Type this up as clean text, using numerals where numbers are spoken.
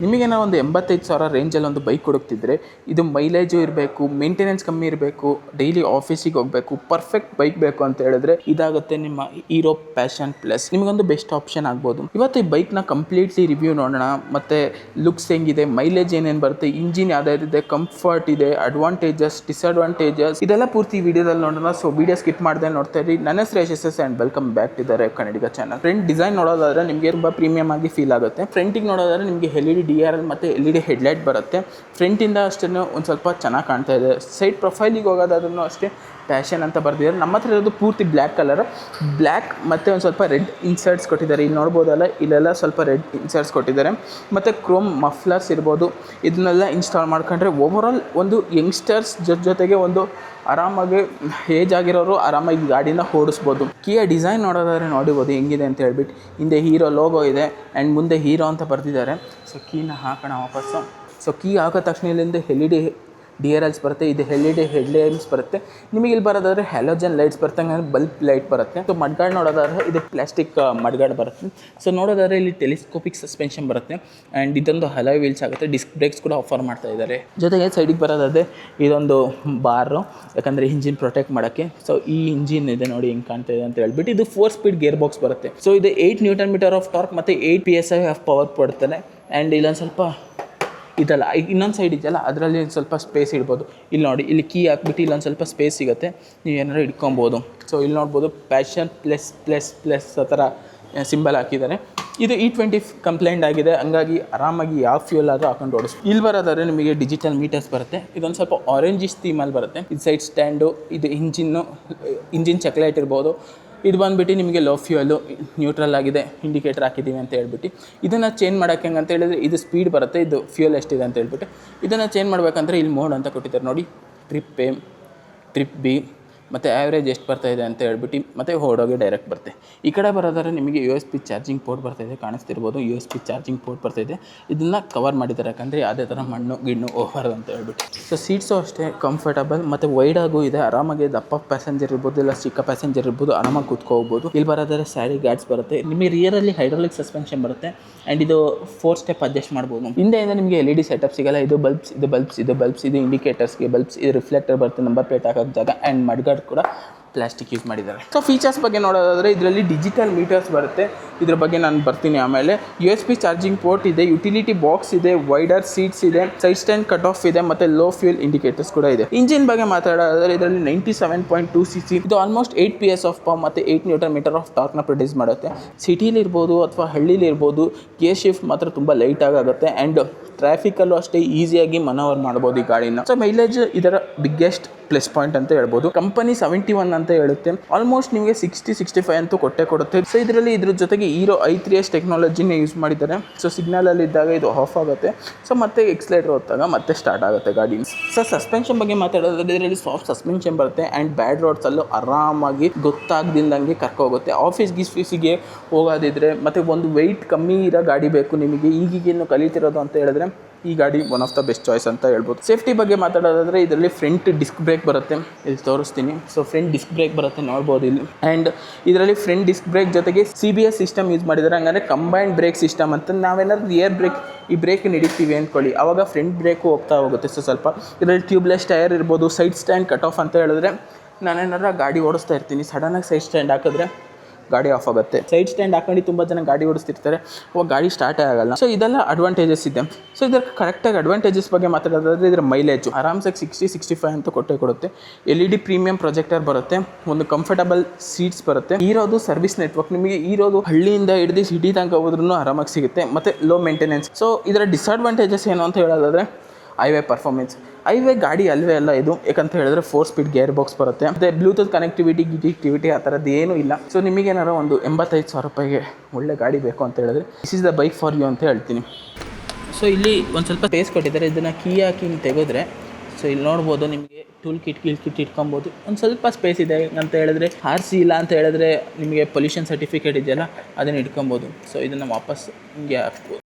ನಿಮಗೇನೋ ಒಂದು 85,000 ರೇಂಜಲ್ಲಿ ಒಂದು ಬೈಕ್ ಹುಡುಕ್ತಿದ್ರೆ ಇದು ಮೈಲೇಜು ಇರಬೇಕು, ಮೇಂಟೆನೆನ್ಸ್ ಕಮ್ಮಿ ಇರಬೇಕು, ಡೈಲಿ ಆಫೀಸಿಗೆ ಹೋಗಬೇಕು, ಪರ್ಫೆಕ್ಟ್ ಬೈಕ್ ಬೇಕು ಅಂತ ಹೇಳಿದ್ರೆ ಇದಾಗುತ್ತೆ ನಿಮ್ಮ ಹೀರೋ ಪ್ಯಾಷನ್ ಪ್ಲಸ್. ನಿಮಗೊಂದು ಬೆಸ್ಟ್ ಆಪ್ಷನ್ ಆಗ್ಬೋದು. ಇವತ್ತು ಈ ಬೈಕ್ನ ಕಂಪ್ಲೀಟ್ಲಿ ರಿವ್ಯೂ ನೋಡೋಣ. ಮತ್ತು ಲುಕ್ಸ್ ಹೆಂಗಿದೆ, ಮೈಲೇಜ್ ಏನೇನು ಬರುತ್ತೆ, ಇಂಜಿನ್ ಯಾವ್ದಾವ್ದಿದೆ, ಕಂಫರ್ಟ್ ಇದೆ, ಅಡ್ವಾಂಟೇಜಸ್, ಡಿಸ್ಅಡ್ವಾಂಟೇಜಸ್, ಇದೆಲ್ಲ ಪೂರ್ತಿ ವಿಡಿಯೋದಲ್ಲಿ ನೋಡೋಣ. ಸೊ ವಿಡಿಯೋ ಸ್ಕಿಪ್ ಮಾಡದೆ ನೋಡ್ತಾ ಇರಿ. ನನ್ನ ಹೆಸರು Yashas and welcome back to the Kannadiga channel. Front design ನೋಡೋದಾದ್ರೆ ನಿಮಗೆ ತುಂಬ ಪ್ರೀಮಿಯಮ್ ಆಗಿ ಫೀಲ್ ಆಗುತ್ತೆ. ಫ್ರಂಟಿಗೆ ನೋಡೋದಾದ್ರೆ ನಿಮಗೆ LED DRL ಮತ್ತು LED ಹೆಡ್ಲೈಟ್ ಬರುತ್ತೆ. ಫ್ರಂಟಿಂದ ಅಷ್ಟೇ ಒಂದು ಸ್ವಲ್ಪ ಚೆನ್ನಾಗಿ ಕಾಣ್ತಾ ಇದೆ. ಸೈಡ್ ಪ್ರೊಫೈಲಿಗೆ ಹೋಗೋದಾದ್ರೂ ಅಷ್ಟೇ ಪ್ಯಾಷನ್ ಅಂತ ಬರ್ದಿದ್ದಾರೆ. ನಮ್ಮ ಹತ್ರ ಇರೋದು ಪೂರ್ತಿ ಬ್ಲ್ಯಾಕ್ ಕಲರ್, ಬ್ಲ್ಯಾಕ್ ಮತ್ತು ಒಂದು ಸ್ವಲ್ಪ ರೆಡ್ ಇನ್ಸರ್ಟ್ಸ್ ಕೊಟ್ಟಿದ್ದಾರೆ. ಇಲ್ಲಿ ನೋಡ್ಬೋದಲ್ಲ, ಇಲ್ಲೆಲ್ಲ ಸ್ವಲ್ಪ ರೆಡ್ ಇನ್ಸರ್ಟ್ಸ್ ಕೊಟ್ಟಿದ್ದಾರೆ. ಮತ್ತು ಕ್ರೋಮ್ ಮಫ್ಲರ್ಸ್ ಇರ್ಬೋದು, ಇದನ್ನೆಲ್ಲ ಇನ್ಸ್ಟಾಲ್ ಮಾಡ್ಕೊಂಡ್ರೆ ಓವರಾಲ್ ಒಂದು ಯಂಗ್ಸ್ಟರ್ಸ್ ಜೊತೆಗೆ ಒಂದು ಆರಾಮಾಗಿ ಏಜ್ ಆಗಿರೋರು ಆರಾಮಾಗಿ ಗಾಡಿನ ಓಡಿಸ್ಬೋದು. ಕಿಯಾ ಡಿಸೈನ್ ನೋಡೋದಾದ್ರೆ ನೋಡಿಬೋದು ಹೆಂಗಿದೆ ಅಂತ ಹೇಳ್ಬಿಟ್ಟು. ಹಿಂದೆ ಹೀರೋ ಲೋಗೋ ಇದೆ ಆ್ಯಂಡ್ ಮುಂದೆ ಹೀರೋ ಅಂತ ಬರ್ತಿದ್ದಾರೆ. ಸೊ ಕೀನ ಹಾಕೋಣ ವಾಪಸ್ಸು. ಸೊ ಕೀ ಹಾಕೋ ತಕ್ಷಣ ಇಲ್ಲಿಂದ LED DRLs ಬರುತ್ತೆ, ಇದು LED ಹೆಡ್ಲೈಟ್ಸ್ ಬರುತ್ತೆ. ನಿಮಗೆ ಇಲ್ಲಿ ಬರೋದಾದ್ರೆ ಹ್ಯಾಲೋಜನ್ ಲೈಟ್ಸ್ ಬರುತ್ತೆ, ಹಂಗಂದ್ರೆ ಬಲ್ಬ್ ಲೈಟ್ ಬರುತ್ತೆ. ಸೊ ಮಡ್ಗಾರ್ಡ್ ನೋಡೋದಾದ್ರೆ ಇದು ಪ್ಲಾಸ್ಟಿಕ್ ಮಡ್ಗಾರ್ಡ್ ಬರುತ್ತೆ. ಸೊ ನೋಡೋದಾದ್ರೆ ಇಲ್ಲಿ ಟೆಲಿಸ್ಕೋಪಿಕ್ ಸಸ್ಪೆನ್ಷನ್ ಬರುತ್ತೆ ಆ್ಯಂಡ್ ಇದೊಂದು ಹಲಾಯ್ ವೀಲ್ಸ್ ಆಗುತ್ತೆ. ಡಿಸ್ಕ್ ಬ್ರೇಕ್ಸ್ ಕೂಡ ಆಫರ್ ಮಾಡ್ತಾ ಇದ್ದಾರೆ. ಜೊತೆಗೆ ಸೈಡಿಗೆ ಬರೋದಾದ್ರೆ ಇದೊಂದು ಬಾರು, ಯಾಕಂದರೆ ಇಂಜಿನ್ ಪ್ರೊಟೆಕ್ಟ್ ಮಾಡೋಕ್ಕೆ. ಸೊ ಈ ಇಂಜಿನ್ ಇದೆ ನೋಡಿ ಹೆಂಗೆ ಕಾಣ್ತಾ ಇದೆ ಅಂತ ಹೇಳ್ಬಿಟ್ಟು. ಇದು 4 ಸ್ಪೀಡ್ ಗೇರ್ ಬಾಕ್ಸ್ ಬರುತ್ತೆ. ಸೊ ಇದು 8 Nm ಆಫ್ ಟಾರ್ಕ್ ಮತ್ತು 8 PSI ಆಫ್ ಪವರ್ ಕೊಡ್ತಾನೆ. ಆ್ಯಂಡ್ ಇಲ್ಲೊಂದು ಸ್ವಲ್ಪ ಇದಲ್ಲ, ಇನ್ನೊಂದು ಸೈಡ್ ಇದೆಯಲ್ಲ ಅದರಲ್ಲಿ ಒಂದು ಸ್ವಲ್ಪ ಸ್ಪೇಸ್ ಇಡ್ಬೋದು. ಇಲ್ಲಿ ನೋಡಿ, ಇಲ್ಲಿ ಕೀ ಹಾಕ್ಬಿಟ್ಟು ಇಲ್ಲೊಂದು ಸ್ವಲ್ಪ ಸ್ಪೇಸ್ ಸಿಗುತ್ತೆ, ನೀವು ಏನಾರು ಇಟ್ಕೊಬೋದು. ಸೊ ಇಲ್ಲಿ ನೋಡ್ಬೋದು ಪ್ಯಾಷನ್ ಪ್ಲಸ್ ಆ ಥರ ಸಿಂಬಲ್ ಹಾಕಿದ್ದಾರೆ. ಇದು E20 ಕಂಪ್ಲೇಂಟ್ ಆಗಿದೆ, ಹಂಗಾಗಿ ಆರಾಮಾಗಿ ಯಾವ ಫ್ಯೂಲ್ ಆದರೂ ಹಾಕೊಂಡು ಓಡಿಸ್ಬೋದು. ಇಲ್ಲಿ ಬರೋದಾದ್ರೆ ನಿಮಗೆ ಡಿಜಿಟಲ್ ಮೀಟರ್ಸ್ ಬರುತ್ತೆ. ಇದೊಂದು ಸ್ವಲ್ಪ ಆರೆಂಜಿಶ್ ಥೀಮಲ್ಲಿ ಬರುತ್ತೆ. ಇದು ಸೈಡ್ ಸ್ಟ್ಯಾಂಡು, ಇದು ಇಂಜಿನ್ ಚೆಕ್ಲೈಟ್ ಇರ್ಬೋದು. ಇದು ಬಂದುಬಿಟ್ಟು ನಿಮಗೆ ಲೋ ಫ್ಯೂಯಲು, ನ್ಯೂಟ್ರಲ್ ಆಗಿದೆ, ಇಂಡಿಕೇಟರ್ ಹಾಕಿದ್ದೀವಿ ಅಂತ ಹೇಳ್ಬಿಟ್ಟು. ಇದನ್ನು ಚೇಂಜ್ ಮಾಡೋಕ್ಕೆ ಹೆಂಗೆ ಅಂತ ಹೇಳಿದ್ರೆ ಇದು ಸ್ಪೀಡ್ ಬರುತ್ತೆ, ಇದು ಫ್ಯೂಯಲ್ ಎಷ್ಟಿದೆ ಅಂತ ಹೇಳ್ಬಿಟ್ಟು. ಇದನ್ನು ಚೇಂಜ್ ಮಾಡಬೇಕಂದ್ರೆ ಇಲ್ಲಿ ಮೋಡ್ ಅಂತ ಕೊಟ್ಟಿದ್ದಾರೆ ನೋಡಿ, ಟ್ರಿಪ್ A, ಟ್ರಿಪ್ B ಮತ್ತು ಆ್ಯಾವ್ರೇಜ್ ಎಷ್ಟು ಬರ್ತಾಯಿದೆ ಅಂತ ಹೇಳ್ಬಿಟ್ಟು ಮತ್ತು ಹೊರಡೋಗೆ ಡೈರೆಕ್ಟ್ ಬರುತ್ತೆ. ಈ ಕಡೆ ಬರೋದಾದ್ರೆ ನಿಮಗೆ USB ಚಾರ್ಜಿಂಗ್ ಪೋರ್ಟ್ ಬರ್ತಾಯಿದೆ, ಕಾಣಿಸ್ತಿರ್ಬೋದು. USB ಚಾರ್ಜಿಂಗ್ ಪೋರ್ಟ್ ಬರ್ತಾಯಿದೆ. ಇದನ್ನು ಕವರ್ ಮಾಡಿದ್ದಾರೆ, ಯಾಕಂದರೆ ಯಾವುದೇ ಥರ ಮಣ್ಣು ಗಿಣ್ಣು ಹೋಗಬಾರ್ದು ಅಂತ ಹೇಳ್ಬಿಟ್ಟು. ಸೊ ಸೀಟ್ಸು ಅಷ್ಟೇ ಕಂಫರ್ಟಬಲ್ ಮತ್ತು ವೈಡಾಗೂ ಇದೆ. ಆರಾಮಾಗಿ ದಪ್ಪ ಪ್ಯಾಸೆಂಜರ್ ಇರ್ಬೋದು, ಇಲ್ಲ ಚಿಕ್ಕ ಪ್ಯಾಸೆಂಜರ್ ಇರ್ಬೋದು, ಆರಾಮಾಗಿ ಕೂತ್ಕೋಗ್ಬೋದು. ಇಲ್ಲಿ ಬರೋದಾದ್ರೆ ಸ್ಯಾರಿ ಗಾರ್ಡ್ಸ್ ಬರುತ್ತೆ. ನಿಮಗೆ ರಿಯರಲ್ಲಿ ಹೈಡ್ರಾಲಿಕ್ ಸಸ್ಪೆನ್ಷನ್ ಬರುತ್ತೆ ಆ್ಯಂಡ್ ಇದು 4 ಸ್ಟೆಪ್ ಅಡ್ಜಸ್ಟ್ ಮಾಡ್ಬೋದು. ಹಿಂದೆಯಿಂದ ನಿಮಗೆ LED ಸೆಟಪ್ ಸಿಗಲ್ಲ. ಇದು ಬಲ್ಬ್ಸ್, ಇದು ಇಂಡಿಕೇಟರ್ಸ್ಗೆ ಬಲ್ಬ್ಸ್, ಇದು ರಿಫ್ಲೆಕ್ಟರ್ ಬರುತ್ತೆ, ನಂಬರ್ ಪ್ಲೇಟ್ ಹಾಕೋಕ್ಕೆ ಜಾಗ, ಆ್ಯಂಡ್ ಮಡ್ಗಾರ್ಡ್ ಕೂಡ ಪ್ಲಾಸ್ಟಿಕ್ ಯೂಸ್ ಮಾಡಿದ್ದಾರೆ. ಸೊ ಫೀಚರ್ಸ್ ಬಗ್ಗೆ ನೋಡೋದಾದರೆ ಇದರಲ್ಲಿ ಡಿಜಿಟಲ್ ಮೀಟರ್ಸ್ ಬರುತ್ತೆ. ಇದ್ರ ಬಗ್ಗೆ ನಾನು ಬರ್ತೀನಿ ಆಮೇಲೆ. USB ಚಾರ್ಜಿಂಗ್ ಪೋರ್ಟ್ ಇದೆ, ಯುಟಿಲಿಟಿ ಬಾಕ್ಸ್ ಇದೆ, ವೈಡರ್ ಸೀಟ್ಸ್ ಇದೆ, ಸೈಡ್ ಸ್ಟ್ಯಾಂಡ್ ಕಟ್ ಆಫ್ ಇದೆ ಮತ್ತು ಲೋ ಫ್ಯೂಲ್ ಇಂಡಿಕೇಟರ್ಸ್ ಕೂಡ ಇದೆ. ಇಂಜಿನ್ ಬಗ್ಗೆ ಮಾತಾಡೋದಾದರೆ ಇದರಲ್ಲಿ 97.2 cc, ಇದು ಆಲ್ಮೋಸ್ಟ್ 8 PS ಆಫ್ ಪವರ್ ಮತ್ತು 8 Nm ಆಫ್ ಟಾರ್ಕ್ನ ಪ್ರೊಡ್ಯೂಸ್ ಮಾಡುತ್ತೆ. ಸಿಟಿಲಿ ಇರ್ಬೋದು ಅಥವಾ ಹಳ್ಳಿಲಿ ಇರ್ಬೋದು, ಗೇರ್ ಶಿಫ್ಟ್ ಮಾತ್ರ ತುಂಬ ಲೈಟಾಗಿ ಆಗುತ್ತೆ ಆ್ಯಂಡ್ ಟ್ರಾಫಿಕಲ್ಲೂ ಅಷ್ಟೇ ಈಸಿಯಾಗಿ ಮನೋವರ್ ಮಾಡ್ಬೋದು ಈ ಗಾಡಿನ. ಸೊ ಮೈಲೇಜ್ ಇದರ ಬಿಗ್ಗೆಸ್ಟ್ ಪ್ಲಸ್ ಪಾಯಿಂಟ್ ಅಂತ ಹೇಳ್ಬೋದು. ಕಂಪನಿ 71 ಅಂತ ಹೇಳುತ್ತೆ, ಆಲ್ಮೋಸ್ಟ್ ನಿಮಗೆ 60-65 ಅಂತೂ ಕೊಡುತ್ತೆ. ಸೊ ಇದರಲ್ಲಿ ಇದ್ರ ಜೊತೆಗೆ ಹೀರೋ i3s ಟೆಕ್ನಾಲಜಿನ ಯೂಸ್ ಮಾಡಿದ್ದಾರೆ. ಸೊ ಸಿಗ್ನಲಲ್ಲಿ ಇದ್ದಾಗ ಇದು ಆಫ್ ಆಗುತ್ತೆ. ಸೊ ಮತ್ತೆ ಎಕ್ಸ್ಲೇಟರ್ ಹೊತ್ತಾಗ ಮತ್ತೆ ಸ್ಟಾರ್ಟ್ ಆಗುತ್ತೆ ಗಾಡಿ. ಸೊ ಸಸ್ಪೆನ್ಷನ್ ಬಗ್ಗೆ ಮಾತಾಡೋದಾದ್ರೆ ಇದರಲ್ಲಿ ಸಾಫ್ಟ್ ಸಸ್ಪೆನ್ಷನ್ ಬರುತ್ತೆ ಆ್ಯಂಡ್ ಬ್ಯಾಡ್ ರೋಡ್ಸಲ್ಲೂ ಆರಾಮಾಗಿ ಗೊತ್ತಾಗ್ದಿಲ್ದಂಗೆ ಕರ್ಕೋಗುತ್ತೆ. ಆಫೀಸ್ಗೆ ಹೋಗೋದಿದ್ರೆ ಮತ್ತು ಒಂದು ವೆಯ್ಟ್ ಕಮ್ಮಿ ಇರೋ ಗಾಡಿ ಬೇಕು ನಿಮಗೆ, ಈಗೇನು ಕಲಿತಿರೋದು ಅಂತ ಹೇಳಿದ್ರೆ ಈ ಗಾಡಿ one of the best choice ಅಂತ ಹೇಳ್ಬೋದು. ಸೇಫ್ಟಿ ಬಗ್ಗೆ ಮಾತಾಡೋದಾದರೆ ಇದರಲ್ಲಿ ಫ್ರಂಟ್ ಡಿಸ್ಕ್ ಬ್ರೇಕ್ ಬರುತ್ತೆ, ಇಲ್ಲಿ ತೋರಿಸ್ತೀನಿ. ಸೊ ಫ್ರಂಟ್ ಡಿಸ್ಕ್ ಬ್ರೇಕ್ ಬರುತ್ತೆ, ನೋಡ್ಬೋದು ಇಲ್ಲಿ. ಆ್ಯಂಡ್ ಇದರಲ್ಲಿ ಫ್ರಂಟ್ ಡಿಸ್ಕ್ ಬ್ರೇಕ್ ಜೊತೆಗೆ CBS ಸಿಸ್ಟಮ್ ಯೂಸ್ ಮಾಡಿದ್ದಾರೆ, ಹಂಗಂದರೆ ಕಂಬೈನ್ಡ್ ಬ್ರೇಕ್ ಸಿಸ್ಟಮ್ ಅಂತ. ನಾವೇನಾದ್ರು ರಿಯರ್ ಬ್ರೇಕ್ ಈ ಬ್ರೇಕ್ ಹಿಡಿತೀವಿ ಅಂದ್ಕೊಳ್ಳಿ, ಆವಾಗ ಫ್ರಂಟ್ ಬ್ರೇಕು ಹೋಗ್ತಾ ಹೋಗುತ್ತೆ. ಸೊ ಸ್ವಲ್ಪ ಇದರಲ್ಲಿ ಟ್ಯೂಬ್ಲೆಸ್ ಟೈರ್ ಇರ್ಬೋದು, ಸೈಡ್ ಸ್ಟ್ಯಾಂಡ್ ಕಟ್ ಆಫ್ ಅಂತ ಹೇಳಿದ್ರೆ ನಾನೇನಾದ್ರೂ ಗಾಡಿ ಓಡಿಸ್ತಾ ಇರ್ತೀನಿ, ಸಡನ್ನಾಗಿ ಸೈಡ್ ಸ್ಟ್ಯಾಂಡ್ ಹಾಕಿದ್ರೆ ಗಾಡಿ ಆಫ್ ಆಗುತ್ತೆ. ಸೈಡ್ ಸ್ಟ್ಯಾಂಡ್ ಹಾಕೊಂಡು ತುಂಬ ಜನ ಗಾಡಿ ಓಡಿಸ್ತಿರ್ತಾರೆ, ಅವಾಗ ಗಾಡಿ ಸ್ಟಾರ್ಟೇ ಆಗಲ್ಲ. ಸೊ ಇದೆಲ್ಲ ಅಡ್ವಾಂಟೇಜಸ್ ಇದೆ. ಸೊ ಇದರ ಕರೆಕ್ಟಾಗಿ ಅಡ್ವಾಂಟೇಜಸ್ ಬಗ್ಗೆ ಮಾತಾಡೋದಾದರೆ ಇದರ ಮೈಲೇಜು ಆರಾಮ್ಸಾಗಿ 60-65 ಅಂತೂ ಕೊಡುತ್ತೆ. LED ಪ್ರೀಮಿಯಂ ಪ್ರೊಜೆಕ್ಟರ್ ಬರುತ್ತೆ, ಒಂದು ಕಂಫರ್ಟಬಲ್ ಸೀಟ್ಸ್ ಬರುತ್ತೆ. ಇರೋದು ಸರ್ವಿಸ್ ನೆಟ್ವರ್ಕ್, ನಿಮಗೆ ಇರೋದು ಹಳ್ಳಿಯಿಂದ ಹಿಡಿದು ಸಿಟಿ ತನಕ ಹೋದ್ರೂ ಆರಾಮಾಗಿ ಸಿಗುತ್ತೆ ಮತ್ತು ಲೋ ಮೇಂಟೆನೆನ್ಸ್. ಸೊ ಇದರ ಡಿಸ್ಅಡ್ವಾಂಟೇಜಸ್ ಏನು ಅಂತ ಹೇಳೋದಾದರೆ ಹೈವೇ ಪರ್ಫಾರ್ಮೆನ್ಸ್. ಹೈವೇ ಗಾಡಿ ಅಲ್ವೇ ಅಲ್ಲ ಇದು, ಯಾಕಂತ ಹೇಳಿದ್ರೆ 4 ಸ್ಪೀಡ್ ಗೇರ್ ಬಾಕ್ಸ್ ಬರುತ್ತೆ ಮತ್ತು ಬ್ಲೂಟೂತ್ ಕನೆಕ್ಟಿವಿಟಿ ಆ ಥರದ್ದು ಏನೂ ಇಲ್ಲ. ಸೊ ನಿಮಗೇನಾರು ಒಂದು 85,000 ರೂಪಾಯಿಗೆ ಒಳ್ಳೆ ಗಾಡಿ ಬೇಕು ಅಂತ ಹೇಳಿದ್ರೆ this is the bike for you ಅಂತ ಹೇಳ್ತೀನಿ. ಸೊ ಇಲ್ಲಿ ಒಂದು ಸ್ವಲ್ಪ ಸ್ಪೇಸ್ ಕೊಟ್ಟಿದ್ದಾರೆ, ಇದನ್ನು ಕೀ ಹಾಕಿ ಹಿಂಗೆ ತೆಗೆದ್ರೆ ಸೊ ಇಲ್ಲಿ ನೋಡ್ಬೋದು ನಿಮಗೆ ಟೂಲ್ ಕಿಟ್ ಇಟ್ಕೊಬೋದು. ಒಂದು ಸ್ವಲ್ಪ ಸ್ಪೇಸ್ ಇದೆ ಅಂತ ಹೇಳಿದ್ರೆ, RC ಇಲ್ಲ ಅಂತ ಹೇಳಿದ್ರೆ ನಿಮಗೆ ಪೊಲ್ಯೂಷನ್ ಸರ್ಟಿಫಿಕೇಟ್ ಇದೆಯಲ್ಲ ಅದನ್ನು ಇಟ್ಕೊಬೋದು. ಸೊ ಇದನ್ನು ವಾಪಸ್ ಹಿಂಗೆ ಹಾಕ್ಬೋದು.